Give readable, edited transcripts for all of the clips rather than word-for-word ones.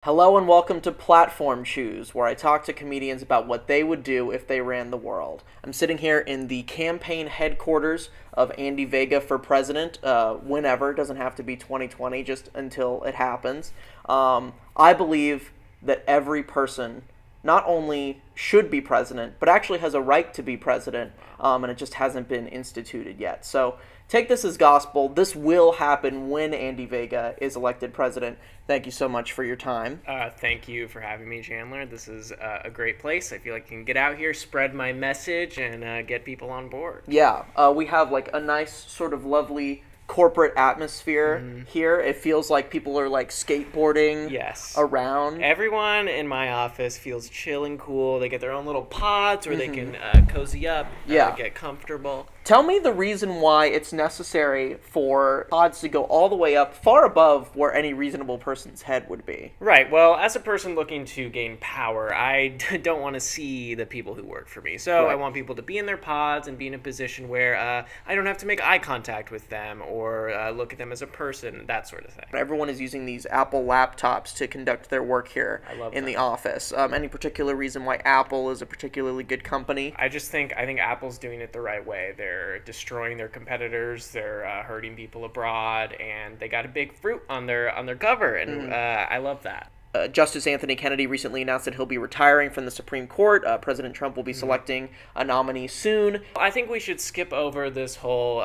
Hello and welcome to Platform Choose, where I talk to comedians about what they would do if they ran the world. I'm sitting here in the campaign headquarters of Andy Vega for president, whenever. It doesn't have to be 2020, just until it happens. I believe that every person not only should be president, but actually has a right to be president, and it just hasn't been instituted yet. So take this as gospel. This will happen when Andy Vega is elected president. Thank you so much for your time. Thank you for having me, Chandler. This is a great place. I feel like I can get out here, spread my message, and get people on board. Yeah, we have like a nice sort of lovely corporate atmosphere here. It feels like people are like skateboarding around. Everyone in my office feels chill and cool. They get their own little pods where they can cozy up, get comfortable. Tell me the reason why it's necessary for pods to go all the way up, far above where any reasonable person's head would be. Right. Well, as a person looking to gain power, I don't want to see the people who work for me. So I want people to be in their pods and be in a position where I don't have to make eye contact with them or look at them as a person, that sort of thing. Everyone is using these Apple laptops to conduct their work here in the office. Any particular reason why Apple is a particularly good company? I think Apple's doing it the right way. They're destroying their competitors. They're hurting people abroad, and they got a big fruit on their cover, and I love that. Justice Anthony Kennedy recently announced that he'll be retiring from the Supreme Court. President Trump will be selecting a nominee soon. I think we should skip over this whole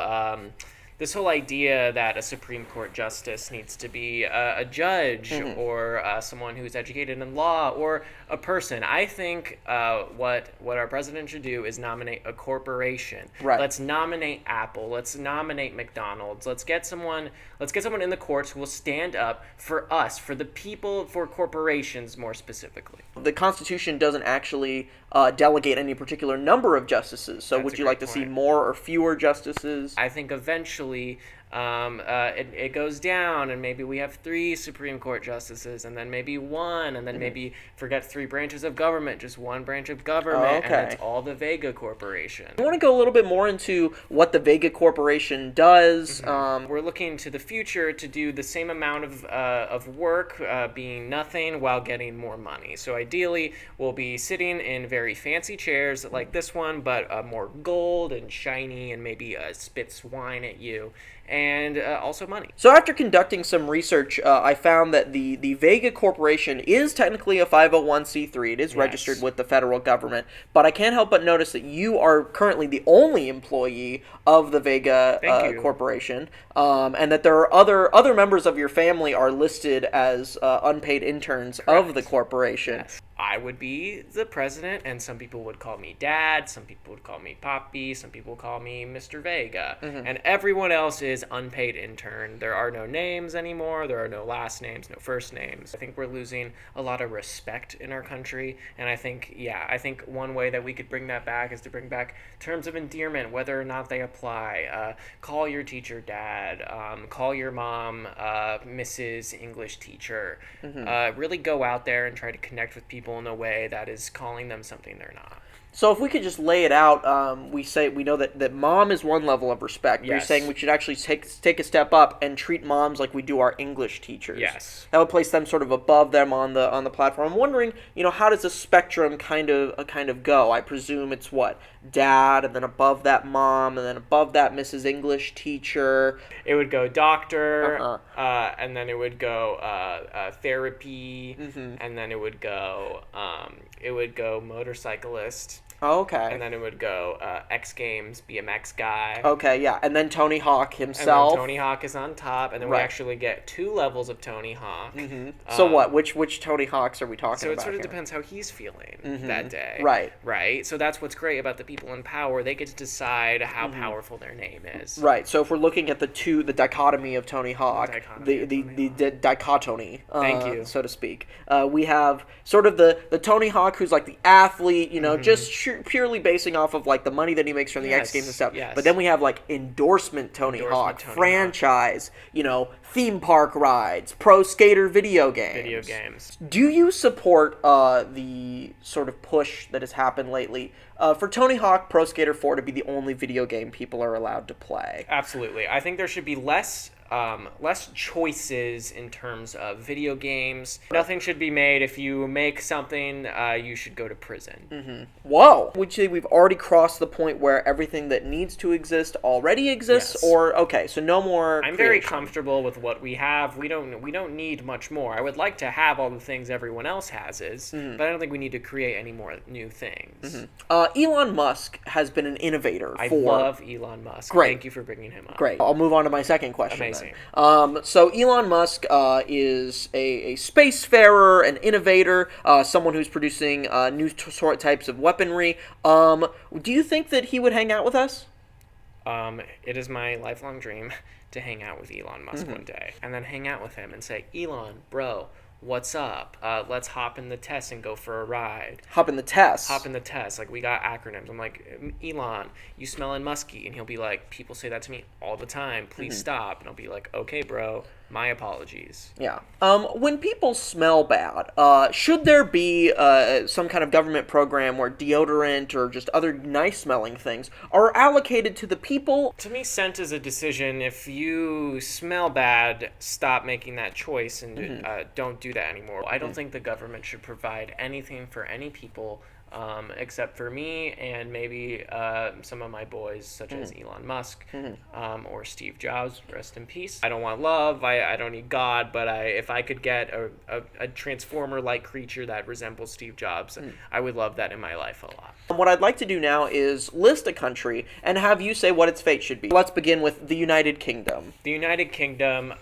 idea that a Supreme Court justice needs to be a judge or someone who's educated in law or a person. I think what our president should do is nominate a corporation. Right. Let's nominate Apple. Let's nominate McDonald's. Let's get someone in the courts who will stand up for us, for the people, for corporations more specifically. The Constitution doesn't actually delegate any particular number of justices. So would you like to see more or fewer justices? I think eventually it goes down, and maybe we have 3 Supreme Court justices, and then maybe 1, and then maybe forget 3 branches of government, just 1 branch of government, and it's all the Vega Corporation. I want to go a little bit more into what the Vega Corporation does. We're looking to the future to do the same amount of work, being nothing, while getting more money. So ideally, we'll be sitting in very fancy chairs like this one, but more gold and shiny, and maybe spits wine at you. And also money. So after conducting some research, I found that the Vega Corporation is technically a 501c3. It is registered with the federal government, but I can't help but notice that you are currently the only employee of the Vega Corporation, and that there are other members of your family are listed as unpaid interns of the corporation. Yes. I would be the president, and some people would call me Dad, some people would call me Poppy, some people would call me Mr. Vega, and everyone else is unpaid intern. There are no names anymore, there are no last names, no first names. I think we're losing a lot of respect in our country, and I think one way that we could bring that back is to bring back terms of endearment, whether or not they apply. Call your teacher Dad, call your mom Mrs. English teacher. Really go out there and try to connect with people in a way that is calling them something they're not. So if we could just lay it out, we know that mom is one level of respect. Yes. You're saying we should actually take a step up and treat moms like we do our English teachers. Yes. That would place them sort of above them on the platform. I'm wondering, how does the spectrum kind of go? I presume it's what? Dad, and then above that mom, and then above that Mrs. English teacher. It would go doctor, and then it would go therapy, and then it would go motorcyclist. Oh, okay. And then it would go X Games, BMX guy. Okay, yeah. And then Tony Hawk himself. And then Tony Hawk is on top, and then we actually get 2 levels of Tony Hawk. So what? Which Tony Hawks are we talking about? So it sort of depends how he's feeling that day. Right. Right? So that's what's great about the people in power. They get to decide how powerful their name is. Right. So if we're looking at the dichotomy of Tony Hawk, the dichotomy, thank you, so to speak, we have sort of the Tony Hawk who's like the athlete, just purely basing off of like the money that he makes from the X Games and stuff. Yes. But then we have like endorsement Tony Hawk, franchise, theme park rides, pro skater video games. Do you support the sort of push that has happened lately for Tony Hawk Pro Skater 4 to be the only video game people are allowed to play? Absolutely. I think there should be less less choices in terms of video games. Nothing should be made. If you make something, you should go to prison. Whoa! Would you say we've already crossed the point where everything that needs to exist already exists? Yes. Or, okay, so no more I'm creation. very comfortable with what we have. We don't need much more. I would like to have all the things everyone else has, but I don't think we need to create any more new things. Elon Musk has been an innovator I for... love Elon Musk. Great. Thank you for bringing him up. Great. I'll move on to my second question. Amazing. Then. So Elon Musk is a spacefarer, an innovator, someone who's producing new sort types of weaponry. Do you think that he would hang out with us? It is my lifelong dream to hang out with Elon Musk one day, and then hang out with him and say, Elon, bro, what's up? Let's hop in the test and go for a ride. Hop in the test. Hop in the test. Like, we got acronyms. I'm like, Elon, you smelling musky? And he'll be like, people say that to me all the time. Please stop. And I'll be like, okay, bro, my apologies. Yeah. When people smell bad, should there be some kind of government program where deodorant or just other nice-smelling things are allocated to the people? To me, scent is a decision. If you smell bad, stop making that choice and don't do that anymore. I don't think the government should provide anything for any people except for me and maybe some of my boys, such as Elon Musk or Steve Jobs, rest in peace. I don't want love, I don't need God, but if I could get a transformer-like creature that resembles Steve Jobs, I would love that in my life a lot. What I'd like to do now is list a country and have you say what its fate should be. Let's begin with the United Kingdom. The United Kingdom,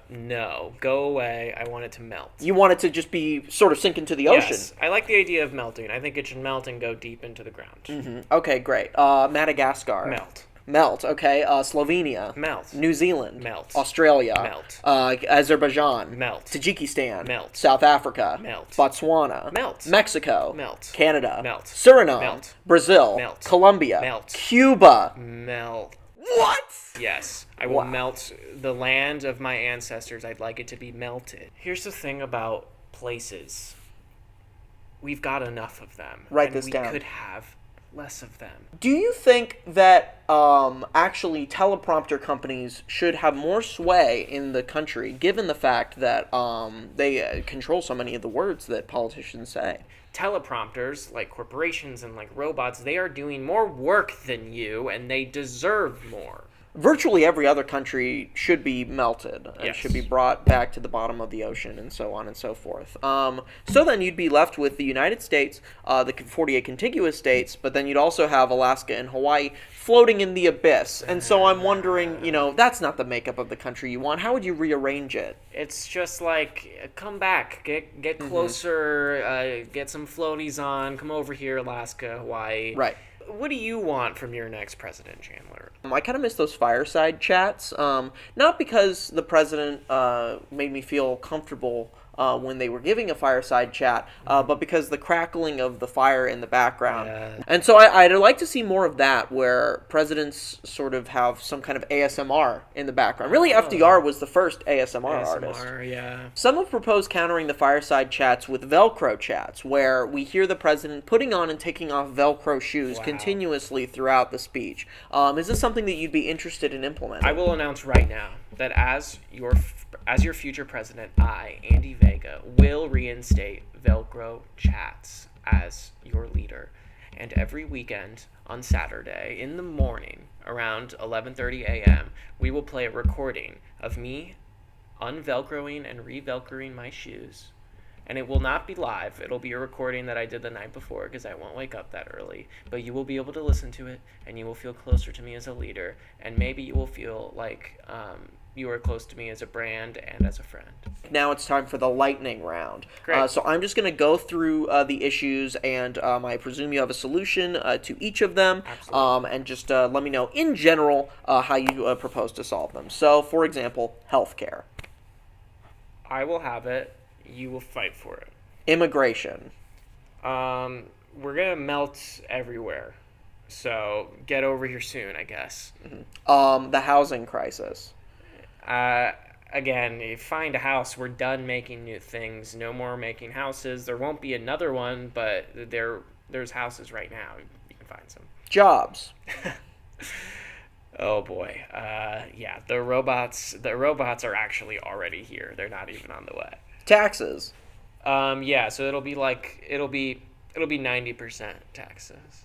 no. Go away. I want it to melt. You want it to just be sort of sink into the ocean? Yes. I like the idea of melting. I think it should melt and go deep into the ground. Okay, great. Madagascar. Melt. Melt, okay. Slovenia. Melt. New Zealand. Melt. Australia. Melt. Azerbaijan. Melt. Tajikistan. Melt. South Africa. Melt. Botswana. Melt. Mexico. Melt. Canada. Melt. Suriname. Melt. Brazil. Melt. Colombia. Melt. Cuba. Melt. What? Yes, I will melt the land of my ancestors. I'd like it to be melted. Here's the thing about places. We've got enough of them. Write this down. We could have less of them. Do you think that actually teleprompter companies should have more sway in the country, given the fact that they control so many of the words that politicians say? Teleprompters, like corporations and like robots, they are doing more work than you, and they deserve more. Virtually every other country should be melted and Yes. should be brought back to the bottom of the ocean and so on and so forth. So then you'd be left with the United States, the 48 contiguous states, but then you'd also have Alaska and Hawaii floating in the abyss. And so I'm wondering, that's not the makeup of the country you want. How would you rearrange it? It's just like, come back, get closer, get some floaties on, come over here, Alaska, Hawaii. Right. What do you want from your next president, Chandler? I kind of miss those fireside chats, not because the president made me feel comfortable when they were giving a fireside chat, but because the crackling of the fire in the background. Yeah. And so I'd like to see more of that, where presidents sort of have some kind of ASMR in the background. Really, FDR was the first ASMR artist. Yeah. Some have proposed countering the fireside chats with Velcro chats, where we hear the president putting on and taking off Velcro shoes continuously throughout the speech. Is this something that you'd be interested in implementing? I will announce right now that as your future president, I, Andy Vega, will reinstate Velcro chats as your leader. And every weekend on Saturday in the morning around 11:30 a.m., we will play a recording of me unvelcroing and revelcroing my shoes. And it will not be live. It'll be a recording that I did the night before because I won't wake up that early. But you will be able to listen to it, and you will feel closer to me as a leader. And maybe you will feel like you are close to me as a brand and as a friend. Now it's time for the lightning round. Great. So I'm just going to go through the issues, and I presume you have a solution to each of them. Absolutely. And just let me know, in general, how you propose to solve them. So, for example, healthcare. I will have it. You will fight for it. Immigration. We're going to melt everywhere. So get over here soon, I guess. The housing crisis. Again, you find a house. We're done making new things. No more making houses. There won't be another one, but there's houses right now. You can find some. Jobs. Oh boy. Yeah, the robots are actually already here. They're not even on the way. Taxes. Yeah, so it'll be 90% taxes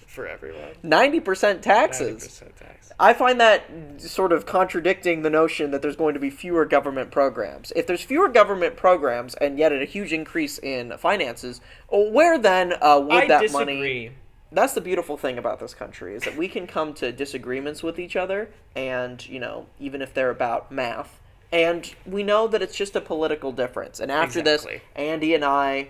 for everyone. 90% taxes. 90% tax. I find that sort of contradicting the notion that there's going to be fewer government programs. If there's fewer government programs and yet a huge increase in finances, where then would I that disagree. money... That's the beautiful thing about this country, is that we can come to disagreements with each other, and, even if they're about math, and we know that it's just a political difference. And after this, Andy and I,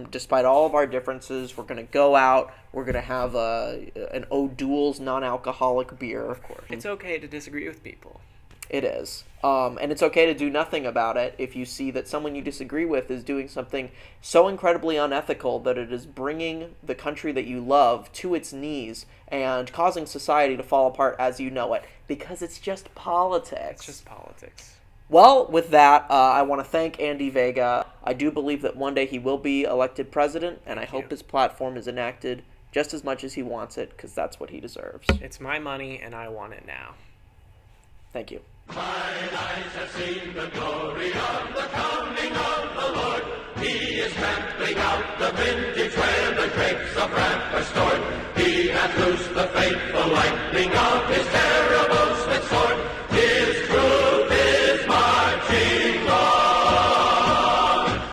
despite all of our differences, we're going to go out, we're going to have an O'Doul's non-alcoholic beer. Of course. It's okay to disagree with people. It is. And it's okay to do nothing about it if you see that someone you disagree with is doing something so incredibly unethical that it is bringing the country that you love to its knees and causing society to fall apart as you know it, because it's just politics. It's just politics. Well, with that, I want to thank Andy Vega. I do believe that one day he will be elected president, and I hope his platform is enacted just as much as he wants it, because that's what he deserves. It's my money, and I want it now. Thank you. Mine eyes have seen the glory of the coming of the Lord. He is trampling out the vintage where the grapes of wrath are stored. He hath loosed the fateful lightning of his terror.